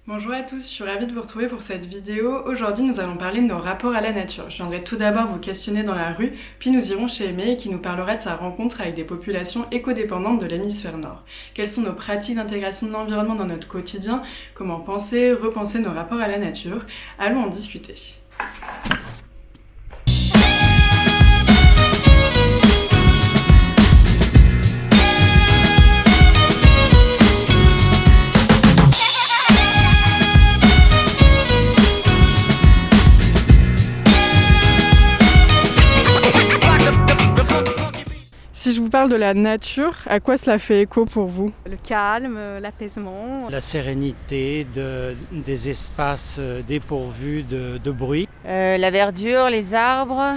Bonjour à tous, je suis ravie de vous retrouver pour cette vidéo. Aujourd'hui, nous allons parler de nos rapports à la nature. Je viendrai tout d'abord vous questionner dans la rue, puis nous irons chez Aimé qui nous parlera de sa rencontre avec des populations écodépendantes de l'hémisphère nord. Quelles sont nos pratiques d'intégration de l'environnement dans notre quotidien? Comment penser, repenser nos rapports à la nature? Allons en discuter. Si je vous parle de la nature, à quoi cela fait écho pour vous? Le calme, l'apaisement. La sérénité des espaces dépourvus de bruit. La verdure, les arbres,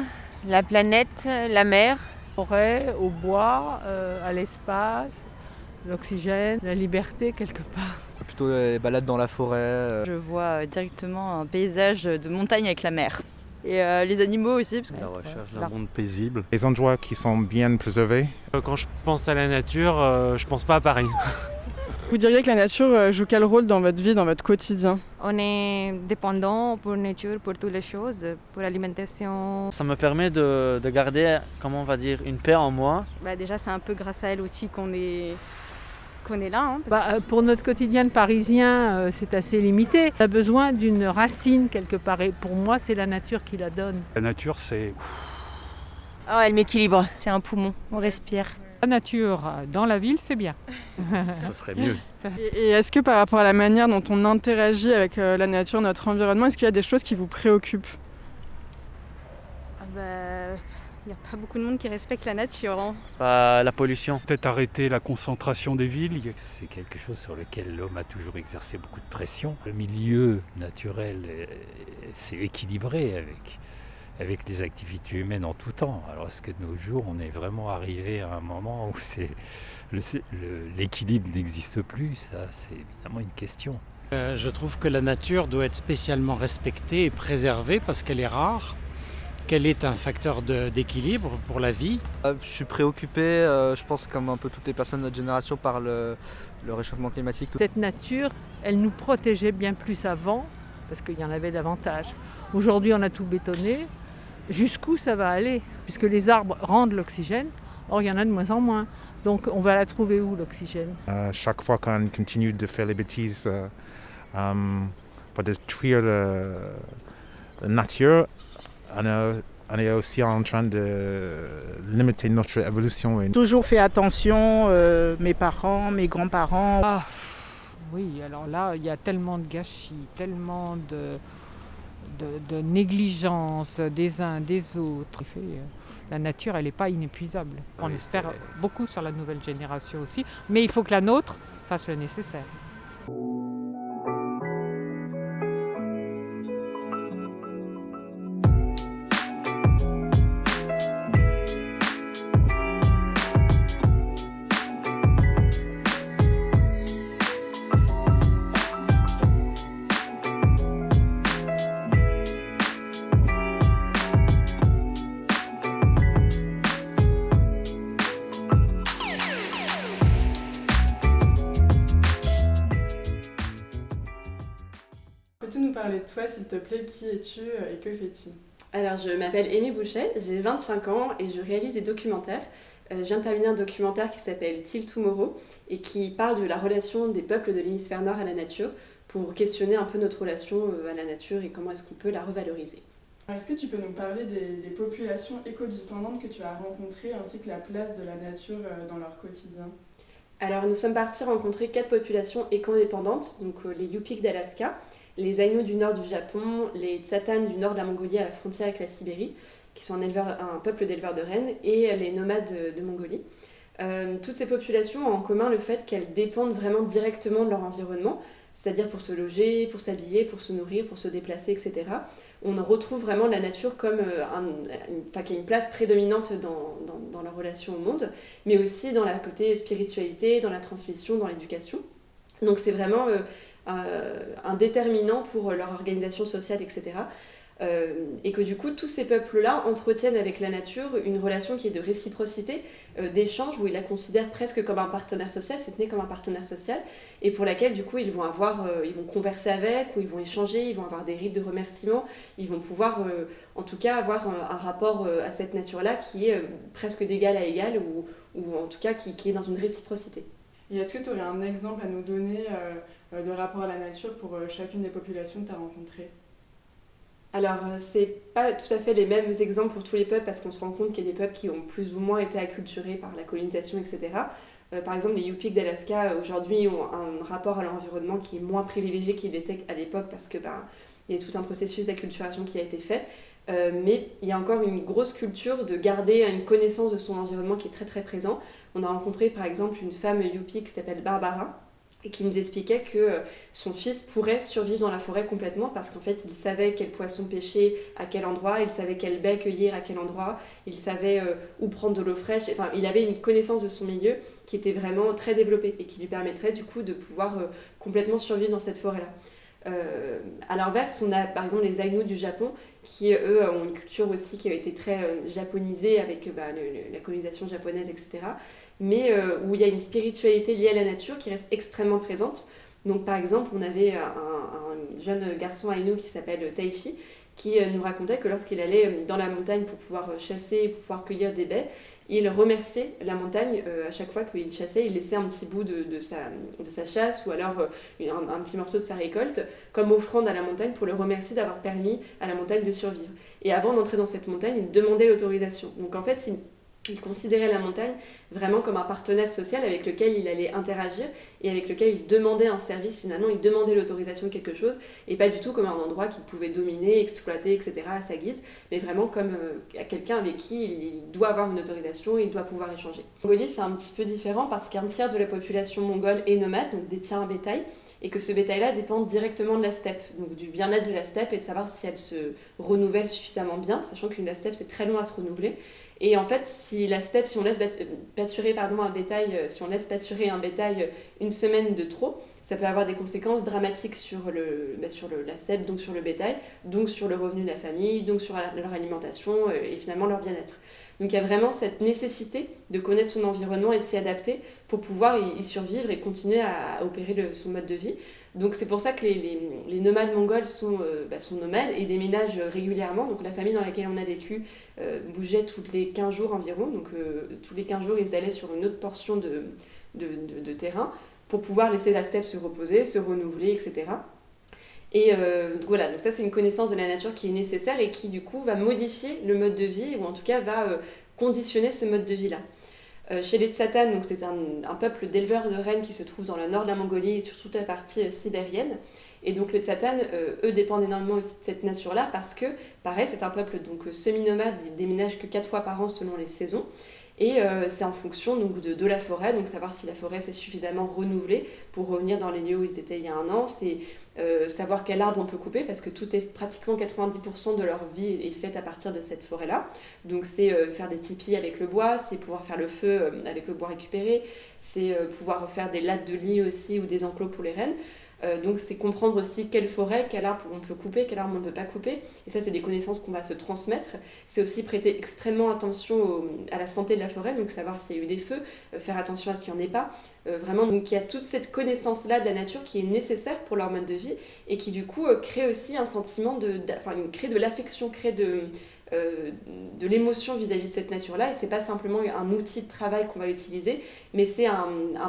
la planète, la mer. Forêt, au bois, à l'espace, l'oxygène, la liberté quelque part. Plutôt les balades dans la forêt. Je vois directement un paysage de montagne avec la mer. Et les animaux aussi. Parce que, La recherche d'un monde paisible. Les endroits qui sont bien préservés. Quand je pense à la nature, je pense pas à Paris. Vous diriez que la nature joue quel rôle dans votre vie, dans votre quotidien? on est dépendant pour nature, pour toutes les choses, pour l'alimentation. Ça me permet de garder, comment on va dire, une paix en moi. Déjà, c'est un peu grâce à elle aussi qu'on est là. Pour notre quotidien de parisien, c'est assez limité. On a besoin d'une racine quelque part et pour moi, c'est la nature qui la donne. La nature, c'est... Elle m'équilibre. C'est un poumon, on respire. La nature dans la ville, c'est bien. ça serait mieux. Et est-ce que par rapport à la manière dont on interagit avec la nature, notre environnement, est-ce qu'il y a des choses qui vous préoccupent? Il n'y a pas beaucoup de monde qui respecte la nature. La pollution. Peut-être arrêter la concentration des villes. C'est quelque chose sur lequel l'homme a toujours exercé beaucoup de pression. Le milieu naturel s'est équilibré avec les activités humaines en tout temps. Alors est-ce que de nos jours, on est vraiment arrivé à un moment où l'équilibre n'existe plus? Ça, c'est évidemment une question. Je trouve que la nature doit être spécialement respectée et préservée parce qu'elle est rare, qu'elle est un facteur d'équilibre pour la vie. Je suis préoccupé, je pense comme un peu toutes les personnes de notre génération, par le réchauffement climatique. Cette nature, elle nous protégeait bien plus avant parce qu'il y en avait davantage. Aujourd'hui, on a tout bétonné. Jusqu'où ça va aller? Puisque les arbres rendent l'oxygène, or il y en a de moins en moins. Donc on va la trouver où l'oxygène? Chaque fois qu'on continue de faire les bêtises pour détruire la nature, on est aussi en train de limiter notre évolution. Toujours fait attention, mes parents, mes grands-parents. Oui, alors là, il y a tellement de gâchis, tellement de négligence des uns des autres. La nature, elle n'est pas inépuisable. On espère beaucoup sur la nouvelle génération aussi, mais il faut que la nôtre fasse le nécessaire. Peux-tu nous parler de toi, s'il te plaît? Qui es-tu et que fais-tu? Alors, je m'appelle Aimée Bouchet, j'ai 25 ans et je réalise des documentaires. Je viens de terminer un documentaire qui s'appelle Till Tomorrow et qui parle de la relation des peuples de l'hémisphère nord à la nature pour questionner un peu notre relation à la nature et comment est-ce qu'on peut la revaloriser. Est-ce que tu peux nous parler des populations écodépendantes que tu as rencontrées ainsi que la place de la nature dans leur quotidien? Alors, nous sommes partis rencontrer 4 populations écodépendantes, donc les Yupik d'Alaska, les Aïnous du nord du Japon, les Tsatanes du nord de la Mongolie à la frontière avec la Sibérie, qui sont un peuple d'éleveurs de rennes, et les nomades de Mongolie. Toutes ces populations ont en commun le fait qu'elles dépendent vraiment directement de leur environnement, c'est-à-dire pour se loger, pour s'habiller, pour se nourrir, pour se déplacer, etc. On retrouve vraiment la nature comme qui a une place prédominante dans leur relation au monde, mais aussi dans la côté spiritualité, dans la transmission, dans l'éducation. Donc c'est vraiment un déterminant pour leur organisation sociale, etc. Et que du coup tous ces peuples-là entretiennent avec la nature une relation qui est de réciprocité, d'échange, où ils la considèrent presque comme un partenaire social, si ce n'est comme un partenaire social, et pour laquelle du coup ils vont converser avec, ou ils vont échanger, ils vont avoir des rites de remerciement, ils vont pouvoir en tout cas avoir un rapport à cette nature-là qui est presque d'égal à égal, ou en tout cas qui est dans une réciprocité. Et est-ce que tu aurais un exemple à nous donner de rapport à la nature pour chacune des populations que tu as rencontrées ? Alors, c'est pas tout à fait les mêmes exemples pour tous les peuples, parce qu'on se rend compte qu'il y a des peuples qui ont plus ou moins été acculturés par la colonisation, etc. Par exemple, les Yupik d'Alaska, aujourd'hui, ont un rapport à l'environnement qui est moins privilégié qu'il l'était à l'époque, parce que il y a tout un processus d'acculturation qui a été fait. Mais il y a encore une grosse culture de garder une connaissance de son environnement qui est très très présent. On a rencontré par exemple une femme Yupik qui s'appelle Barbara, et qui nous expliquait que son fils pourrait survivre dans la forêt complètement parce qu'en fait il savait quel poisson pêcher à quel endroit, il savait quel baie cueillir à quel endroit, il savait où prendre de l'eau fraîche, enfin il avait une connaissance de son milieu qui était vraiment très développée et qui lui permettrait du coup de pouvoir complètement survivre dans cette forêt-là. À l'inverse, on a par exemple les Aïnous du Japon qui eux ont une culture aussi qui a été très japonisée avec la colonisation japonaise, etc. Mais où il y a une spiritualité liée à la nature qui reste extrêmement présente. Donc par exemple, on avait un jeune garçon Aïnou qui s'appelle Taishi, qui nous racontait que lorsqu'il allait dans la montagne pour pouvoir chasser, pour pouvoir cueillir des baies, il remerciait la montagne à chaque fois qu'il chassait, il laissait un petit bout de sa chasse ou alors un petit morceau de sa récolte comme offrande à la montagne pour le remercier d'avoir permis à la montagne de survivre. Et avant d'entrer dans cette montagne, il demandait l'autorisation. Donc en fait, il considérait la montagne vraiment comme un partenaire social avec lequel il allait interagir et avec lequel il demandait un service, finalement il demandait l'autorisation de quelque chose et pas du tout comme un endroit qu'il pouvait dominer, exploiter, etc. à sa guise, mais vraiment comme quelqu'un avec qui il doit avoir une autorisation et il doit pouvoir échanger. En Mongolie c'est un petit peu différent parce qu'un tiers de la population mongole est nomade, donc détient un bétail, et que ce bétail-là dépend directement de la steppe, donc du bien-être de la steppe et de savoir si elle se renouvelle suffisamment bien, sachant qu'une la steppe c'est très long à se renouveler. Et en fait, si on laisse pâturer un bétail une semaine de trop, ça peut avoir des conséquences dramatiques sur la steppe, donc sur le bétail, donc sur le revenu de la famille, donc sur leur alimentation et finalement leur bien-être. Donc il y a vraiment cette nécessité de connaître son environnement et s'y adapter pour pouvoir y survivre et continuer à opérer son mode de vie. Donc c'est pour ça que les nomades mongols sont nomades et déménagent régulièrement. Donc la famille dans laquelle on a vécu bougeait tous les 15 jours environ. Donc tous les 15 jours, ils allaient sur une autre portion de terrain pour pouvoir laisser la steppe se reposer, se renouveler, etc. Et voilà, donc ça c'est une connaissance de la nature qui est nécessaire et qui du coup va modifier le mode de vie ou en tout cas va conditionner ce mode de vie-là. Chez les Tsatanes, donc c'est un peuple d'éleveurs de rennes qui se trouve dans le nord de la Mongolie et sur toute la partie sibérienne. Et donc les Tsatanes, eux, dépendent énormément aussi de cette nature-là parce que, pareil, c'est un peuple donc semi-nomade, ils déménagent que 4 fois par an selon les saisons. Et c'est en fonction donc, de la forêt, donc savoir si la forêt s'est suffisamment renouvelée pour revenir dans les lieux où ils étaient il y a un an, c'est savoir quel arbre on peut couper, parce que pratiquement 90% de leur vie est faite à partir de cette forêt-là. Donc c'est faire des tipis avec le bois, c'est pouvoir faire le feu avec le bois récupéré, c'est pouvoir faire des lattes de lit aussi ou des enclos pour les rennes. Donc c'est comprendre aussi quelle forêt, quel arbre on peut couper, quel arbre on ne peut pas couper. Et ça, c'est des connaissances qu'on va se transmettre. C'est aussi prêter extrêmement attention à la santé de la forêt, donc savoir s'il y a eu des feux, faire attention à ce qu'il n'y en ait pas. Vraiment, donc il y a toute cette connaissance-là de la nature qui est nécessaire pour leur mode de vie et qui du coup crée aussi un sentiment crée de l'affection, crée de l'émotion vis-à-vis de cette nature-là, et c'est pas simplement un outil de travail qu'on va utiliser, mais c'est un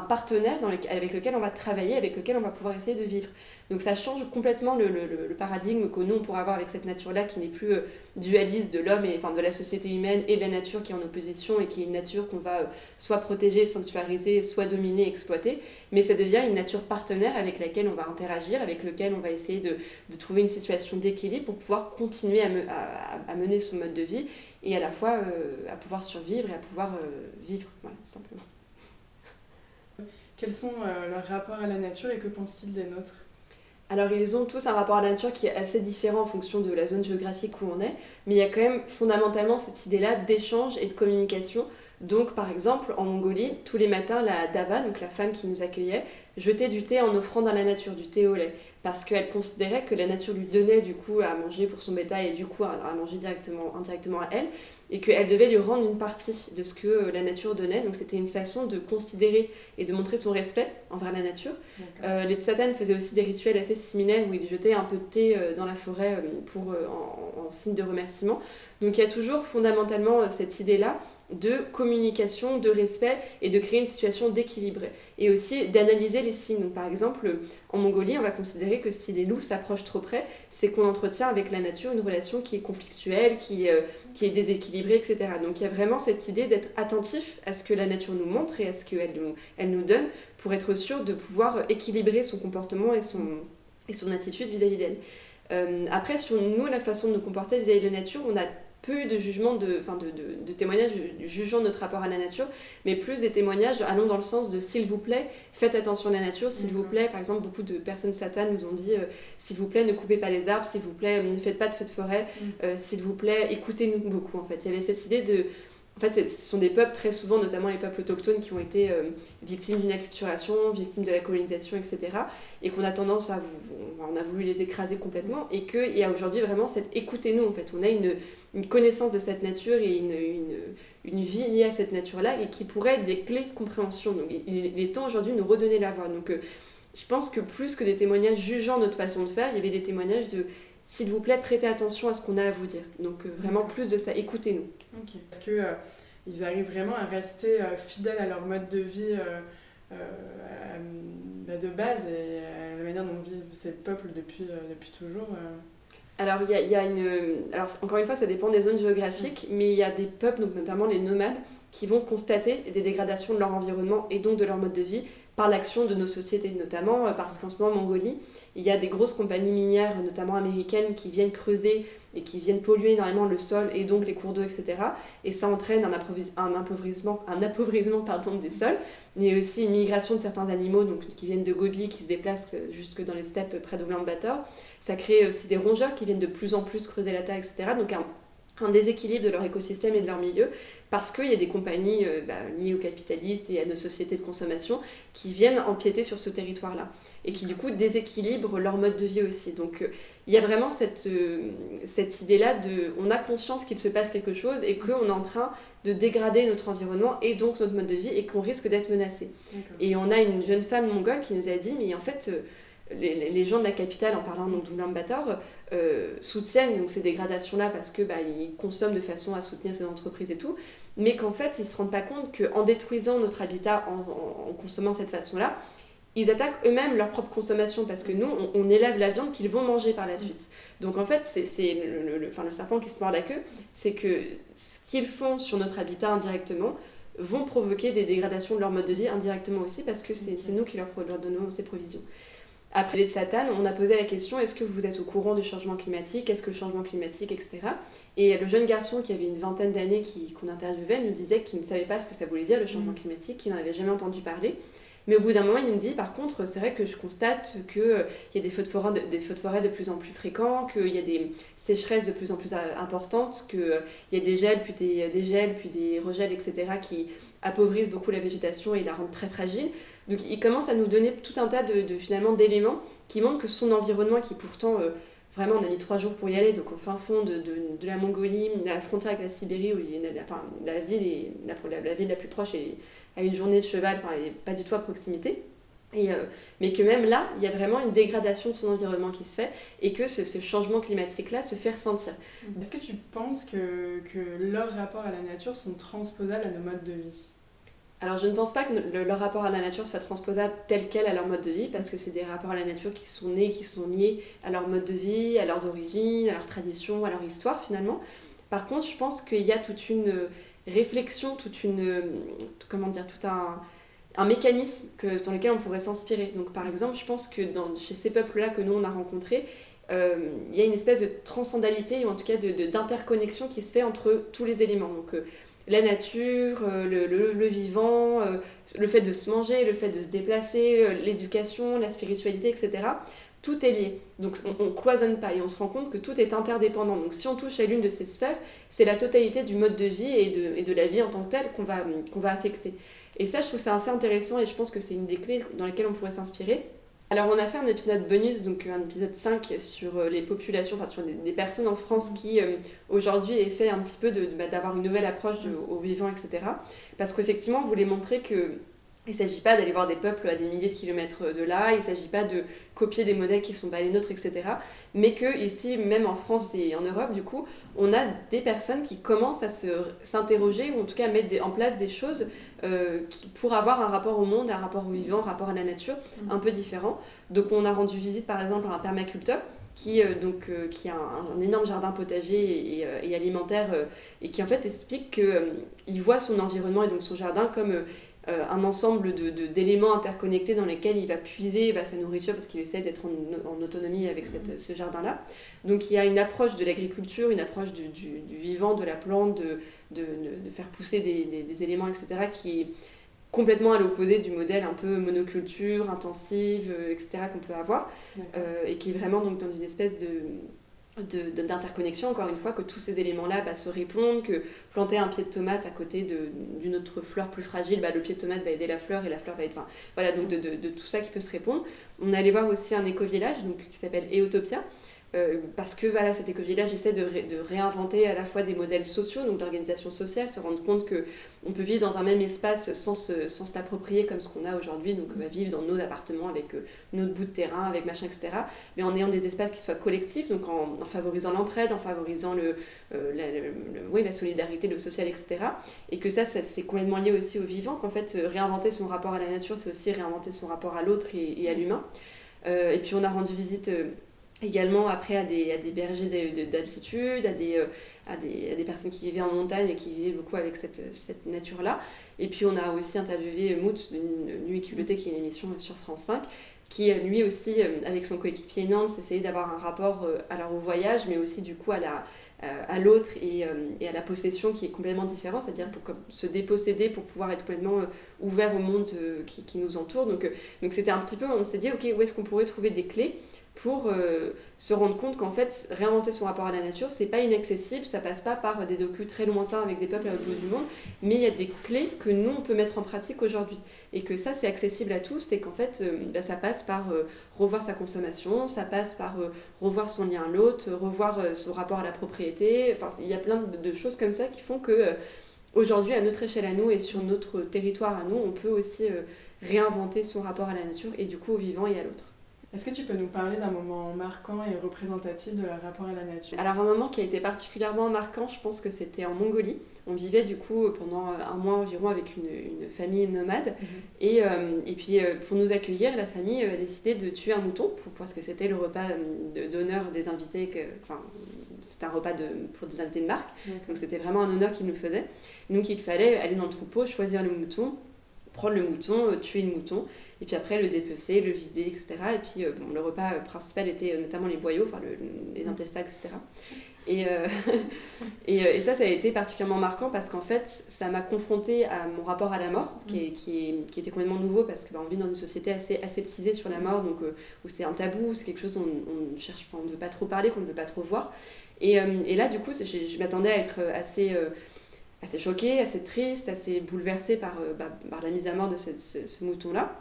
partenaire avec lequel on va travailler, avec lequel on va pouvoir essayer de vivre. Donc ça change complètement le paradigme que nous on pourrait avoir avec cette nature-là qui n'est plus dualiste de l'homme et de la société humaine et de la nature qui est en opposition et qui est une nature qu'on va soit protéger, sanctuariser, soit dominer, exploiter, mais ça devient une nature partenaire avec laquelle on va interagir, avec laquelle on va essayer de trouver une situation d'équilibre pour pouvoir continuer à mener son mode de vie et à la fois à pouvoir survivre et à pouvoir vivre, voilà, tout simplement. Quels sont leurs rapports à la nature et que pensent-ils des nôtres ? Alors ils ont tous un rapport à la nature qui est assez différent en fonction de la zone géographique où on est, mais il y a quand même fondamentalement cette idée-là d'échange et de communication. Donc par exemple en Mongolie, tous les matins la dava, donc la femme qui nous accueillait, jetait du thé en offrande à la nature, du thé au lait, parce qu'elle considérait que la nature lui donnait du coup à manger pour son bétail et du coup à manger indirectement à elle, et qu'elle devait lui rendre une partie de ce que la nature donnait. Donc c'était une façon de considérer et de montrer son respect envers la nature. Les Tsatanes faisaient aussi des rituels assez similaires où ils jetaient un peu de thé dans la forêt en signe de remerciement. Donc il y a toujours fondamentalement cette idée-là de communication, de respect et de créer une situation d'équilibre. Et aussi d'analyser les signes. Donc, par exemple, en Mongolie, on va considérer que si les loups s'approchent trop près, c'est qu'on entretient avec la nature une relation qui est conflictuelle, qui est déséquilibrée, etc. Donc il y a vraiment cette idée d'être attentif à ce que la nature nous montre et à ce qu'elle nous donne pour être sûr de pouvoir équilibrer son comportement et son attitude vis-à-vis d'elle. Après, sur nous, la façon de nous comporter vis-à-vis de la nature, on a peu eu de jugement, de témoignages jugeant notre rapport à la nature, mais plus des témoignages allant dans le sens de s'il vous plaît, faites attention à la nature, s'il vous plaît. Par exemple, beaucoup de personnes Tsatanes nous ont dit s'il vous plaît, ne coupez pas les arbres, s'il vous plaît, ne faites pas de feux de forêt, s'il vous plaît, écoutez-nous beaucoup. En fait, il y avait cette idée de... En fait, ce sont des peuples très souvent, notamment les peuples autochtones, qui ont été victimes d'une acculturation, victimes de la colonisation, etc. Et qu'on a tendance on a voulu les écraser complètement. Et qu'il y a aujourd'hui vraiment cette écoutez-nous. En fait, on a une connaissance de cette nature et une vie liée à cette nature-là et qui pourrait être des clés de compréhension. Donc, il est temps aujourd'hui de nous redonner la voix. Donc, je pense que plus que des témoignages jugeant notre façon de faire, il y avait des témoignages de s'il vous plaît, prêtez attention à ce qu'on a à vous dire. Donc vraiment plus de ça, écoutez-nous. Ok. Est-ce qu'ils arrivent vraiment à rester fidèles à leur mode de vie de base et à la manière dont vivent ces peuples depuis toujours Alors, il y a alors, encore une fois, ça dépend des zones géographiques, mais il y a des peuples, donc notamment les nomades, qui vont constater des dégradations de leur environnement et donc de leur mode de vie par l'action de nos sociétés, notamment parce qu'en ce moment en Mongolie, il y a des grosses compagnies minières, notamment américaines, qui viennent creuser et qui viennent polluer énormément le sol et donc les cours d'eau, etc. Et ça entraîne un appauvrissement des sols, mais aussi une migration de certains animaux donc, qui viennent de Gobi, qui se déplacent jusque dans les steppes près d'Oulan-Bator. Ça crée aussi des rongeurs qui viennent de plus en plus creuser la terre, etc. Donc un déséquilibre de leur écosystème et de leur milieu, parce qu'il y a des compagnies liées aux capitalistes et à nos sociétés de consommation qui viennent empiéter sur ce territoire-là, et qui du coup déséquilibrent leur mode de vie aussi. Donc il y a vraiment cette idée-là on a conscience qu'il se passe quelque chose et qu'on est en train de dégrader notre environnement et donc notre mode de vie et qu'on risque d'être menacé. Et on a une jeune femme mongole qui nous a dit, mais en fait... Les gens de la capitale, en parlant d'Oulan-Bator, soutiennent donc, ces dégradations-là parce qu'ils consomment de façon à soutenir ces entreprises et tout, mais qu'en fait, ils ne se rendent pas compte qu'en détruisant notre habitat, en consommant de cette façon-là, ils attaquent eux-mêmes leur propre consommation parce que nous, on élève la viande qu'ils vont manger par la suite. Donc en fait, c'est le serpent qui se mord la queue, c'est que ce qu'ils font sur notre habitat indirectement vont provoquer des dégradations de leur mode de vie indirectement aussi parce que c'est nous qui leur donnons ces provisions. Après les Tsatanes, on a posé la question, est-ce que vous êtes au courant du changement climatique, qu'est-ce que le changement climatique, etc. Et le jeune garçon qui avait une vingtaine d'années qu'on interviewait nous disait qu'il ne savait pas ce que ça voulait dire le changement climatique, qu'il n'en avait jamais entendu parler. Mais au bout d'un moment, il nous dit, par contre, c'est vrai que je constate qu'il y a des feux de forêt de plus en plus fréquents, qu'il y a des sécheresses de plus en plus importantes, qu'il y a des gels, puis des regels, etc., qui appauvrissent beaucoup la végétation et la rendent très fragile. Donc il commence à nous donner tout un tas finalement d'éléments qui montrent que son environnement, qui pourtant, vraiment on a mis 3 jours pour y aller, donc au fin fond de la Mongolie, à la frontière avec la Sibérie, où la ville la plus proche est à une journée de cheval, elle n'est pas du tout à proximité. Mais que même là, il y a vraiment une dégradation de son environnement qui se fait et que ce changement climatique-là se fait ressentir. Est-ce que tu penses que leurs rapports à la nature sont transposables à nos modes de vie ? Alors je ne pense pas que leur rapport à la nature soit transposable tel quel à leur mode de vie, parce que c'est des rapports à la nature qui sont nés, qui sont liés à leur mode de vie, à leurs origines, à leurs traditions, à leur histoire finalement. Par contre, je pense qu'il y a toute une réflexion, tout un mécanisme dans lequel on pourrait s'inspirer. Donc par exemple, je pense que chez ces peuples-là que nous on a rencontrés, il y a une espèce de transcendalité, ou en tout cas d'interconnexion qui se fait entre tous les éléments. Donc la nature, le vivant, le fait de se manger, le fait de se déplacer, l'éducation, la spiritualité, etc. tout est lié. Donc on cloisonne pas et on se rend compte que tout est interdépendant. Donc si on touche à l'une de ces sphères, c'est la totalité du mode de vie et de la vie en tant que telle qu'on va affecter. Et ça, je trouve ça assez intéressant et je pense que c'est une des clés dans lesquelles on pourrait s'inspirer. Alors on a fait un épisode bonus, donc un épisode 5 sur les populations, enfin sur des personnes en France qui aujourd'hui essayent un petit peu d'avoir une nouvelle approche au vivant, etc. Parce qu'effectivement, on voulait montrer que il ne s'agit pas d'aller voir des peuples à des milliers de kilomètres de là, il ne s'agit pas de copier des modèles qui ne sont pas les nôtres, etc. Mais que ici, même en France et en Europe, du coup, on a des personnes qui commencent à s'interroger, ou en tout cas à mettre en place des choses pour avoir un rapport au monde, un rapport au vivant, un rapport à la nature un peu différent. Donc on a rendu visite par exemple à un permaculteur qui a un énorme jardin potager et alimentaire et qui en fait explique qu'il voit son environnement et donc son jardin comme un ensemble d'éléments interconnectés dans lesquels il va puiser sa nourriture parce qu'il essaie d'être en autonomie avec ce jardin-là. Donc il y a une approche de l'agriculture, une approche du vivant, de la plante, de faire pousser des éléments, etc., qui est complètement à l'opposé du modèle un peu monoculture, intensive, etc., qu'on peut avoir, et qui est vraiment donc dans une espèce d'interconnexion, encore une fois, que tous ces éléments-là se répondent, que planter un pied de tomate à côté d'une autre fleur plus fragile, le pied de tomate va aider la fleur et la fleur va être... Voilà, donc de tout ça qui peut se répondre. On est allé voir aussi un éco-village qui s'appelle Eotopia, parce que cet éco-village essaie de réinventer à la fois des modèles sociaux, donc d'organisation sociale, se rendre compte qu'on peut vivre dans un même espace sans se l'approprier comme ce qu'on a aujourd'hui, donc vivre dans nos appartements avec notre bout de terrain, avec machin, etc., mais en ayant des espaces qui soient collectifs, donc en favorisant l'entraide, en favorisant la solidarité, le social, etc. Et que ça c'est complètement lié aussi au vivant, qu'en fait réinventer son rapport à la nature, c'est aussi réinventer son rapport à l'autre et à l'humain. Et puis on a rendu visite également après à des bergers d'altitude, à des personnes qui vivaient en montagne et qui vivaient beaucoup avec cette nature-là. Et puis on a aussi interviewé Moots d'une Nuit culottée, qui est une émission sur France 5, qui lui aussi, avec son coéquipier Nance, essayait d'avoir un rapport au voyage, mais aussi du coup à l'autre et à la possession qui est complètement différent, c'est-à-dire pour se déposséder pour pouvoir être complètement ouvert au monde qui nous entoure. Donc c'était un petit peu, on s'est dit, ok, où est-ce qu'on pourrait trouver des clés pour se rendre compte qu'en fait, réinventer son rapport à la nature, c'est pas inaccessible, ça passe pas par des docus très lointains avec des peuples à l'autre bout du monde, mais il y a des clés que nous, on peut mettre en pratique aujourd'hui. Et que ça, c'est accessible à tous, c'est qu'en fait, ça passe par revoir sa consommation, ça passe par revoir son lien à l'autre, revoir son rapport à la propriété, enfin, il y a plein de choses comme ça qui font que aujourd'hui, à notre échelle à nous et sur notre territoire à nous, on peut aussi réinventer son rapport à la nature et du coup au vivant et à l'autre. Est-ce que tu peux nous parler d'un moment marquant et représentatif de leur rapport à la nature ? Alors un moment qui a été particulièrement marquant, je pense que c'était en Mongolie. On vivait du coup pendant un mois environ avec une famille nomade. Et puis pour nous accueillir, la famille a décidé de tuer un mouton parce que c'était le repas d'honneur des invités. C'était un repas pour des invités de marque. Donc c'était vraiment un honneur qu'ils nous faisaient. Et donc il fallait aller dans le troupeau, choisir le mouton, prendre le mouton, tuer le mouton, et puis après le dépecer, le vider, etc. Et puis le repas principal était notamment les boyaux, les intestins, etc. Et ça a été particulièrement marquant parce qu'en fait, ça m'a confrontée à mon rapport à la mort, ce qui était complètement nouveau parce qu'on vit dans une société assez aseptisée sur la mort, donc où c'est un tabou, c'est quelque chose dont on ne veut pas trop parler, qu'on ne veut pas trop voir. Et là, du coup, je m'attendais à être assez choquée, assez triste, assez bouleversée par la mise à mort de ce mouton-là.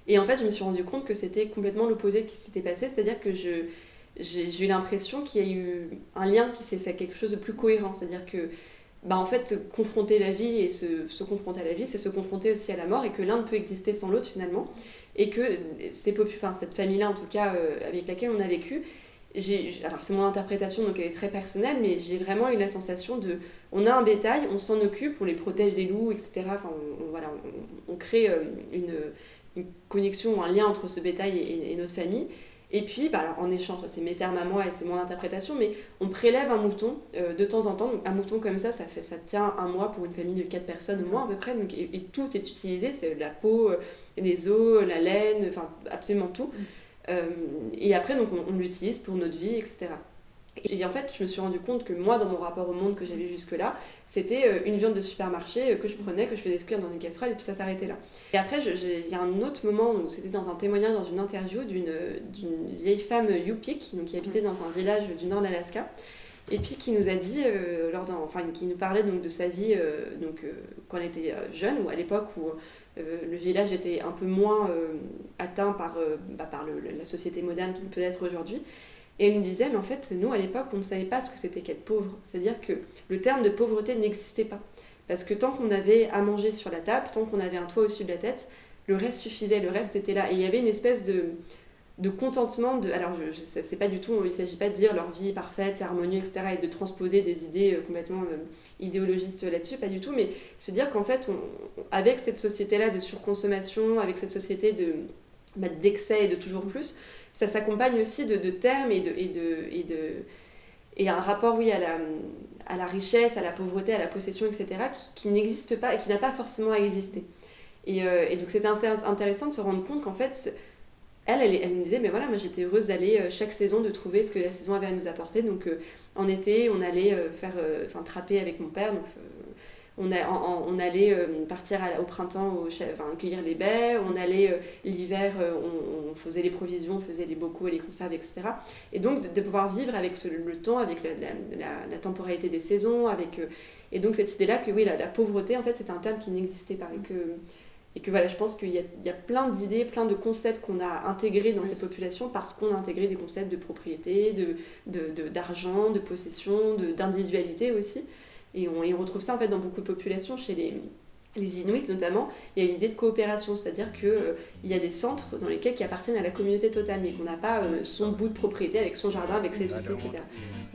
Et en fait, je me suis rendu compte que c'était complètement l'opposé qui s'était passé, c'est-à-dire que j'ai eu l'impression qu'il y a eu un lien qui s'est fait, quelque chose de plus cohérent, c'est-à-dire que en fait, confronter la vie et se confronter à la vie, c'est se confronter aussi à la mort, et que l'un ne peut exister sans l'autre finalement, et que cette famille-là, en tout cas, avec laquelle on a vécu, alors c'est mon interprétation, donc elle est très personnelle, mais j'ai vraiment eu la sensation on a un bétail, on s'en occupe, on les protège des loups, etc. Enfin, on crée une connexion, un lien entre ce bétail et notre famille. Et puis, alors en échange, ça c'est mes termes à moi et c'est mon interprétation, mais on prélève un mouton de temps en temps. Donc, un mouton comme ça tient un mois pour une famille de 4 personnes au moins à peu près. Donc, et tout est utilisé, c'est la peau, les os, la laine, enfin absolument tout. Et après, donc, on l'utilise pour notre vie, etc. Et en fait, je me suis rendu compte que moi, dans mon rapport au monde que j'avais jusque-là, c'était une viande de supermarché que je prenais, que je faisais cuire dans une casserole et puis ça s'arrêtait là. Et après, il y a un autre moment où c'était dans un témoignage, dans une interview d'une vieille femme Yupik, donc qui habitait dans un village du nord d'Alaska, et puis qui nous a dit, qui nous parlait donc de sa vie quand elle était jeune, ou à l'époque où le village était un peu moins atteint par la société moderne qu'il peut être aujourd'hui. Et elle nous disait, mais en fait, nous, à l'époque, on ne savait pas ce que c'était qu'être pauvre. C'est-à-dire que le terme de pauvreté n'existait pas. Parce que tant qu'on avait à manger sur la table, tant qu'on avait un toit au-dessus de la tête, le reste suffisait, le reste était là. Et il y avait une espèce de contentement. Alors, c'est pas du tout, il ne s'agit pas de dire leur vie est parfaite, c'est harmonieux, etc., et de transposer des idées complètement idéologistes là-dessus, pas du tout, mais se dire qu'en fait, avec cette société-là de surconsommation, avec cette société d'excès et de toujours plus, ça s'accompagne aussi de termes et un rapport à la richesse, à la pauvreté, à la possession, etc., qui n'existe pas et qui n'a pas forcément à exister. Et donc c'était intéressant de se rendre compte qu'en fait, elle nous disait, mais voilà, moi j'étais heureuse d'aller chaque saison, de trouver ce que la saison avait à nous apporter. Donc en été, on allait trapper avec mon père, donc on allait partir au printemps cueillir les baies, on allait l'hiver, on faisait les provisions, on faisait les bocaux et les conserves, etc. Et donc de pouvoir vivre avec le temps, avec la temporalité des saisons, et donc cette idée-là que oui, la pauvreté, en fait, c'était un terme qui n'existait pas. Et que voilà, je pense qu'il y a plein d'idées, plein de concepts qu'on a intégrés dans ces populations parce qu'on a intégré des concepts de propriété, d'argent, de possession, d'individualité aussi. Et on retrouve ça en fait dans beaucoup de populations, chez les Inuits notamment. Il y a une idée de coopération, c'est-à-dire qu'il y a des centres dans lesquels qui appartiennent à la communauté totale, mais qu'on n'a pas son bout de propriété avec son jardin, avec ses outils, etc.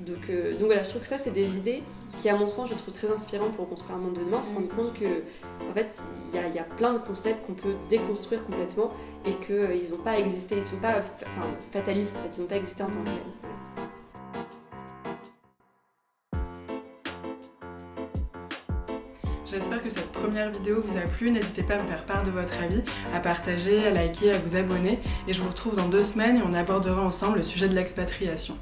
Donc voilà, je trouve que ça, c'est des idées qui, à mon sens, je trouve très inspirantes pour construire un monde de demain, se rendre compte que, en fait, il y a plein de concepts qu'on peut déconstruire complètement et qu'ils n'ont pas existé, ils ne sont pas fatalistes, en fait, ils n'ont pas existé en tant que tels. J'espère que cette première vidéo vous a plu. N'hésitez pas à me faire part de votre avis, à partager, à liker, à vous abonner. Et je vous retrouve dans 2 semaines et on abordera ensemble le sujet de l'expatriation.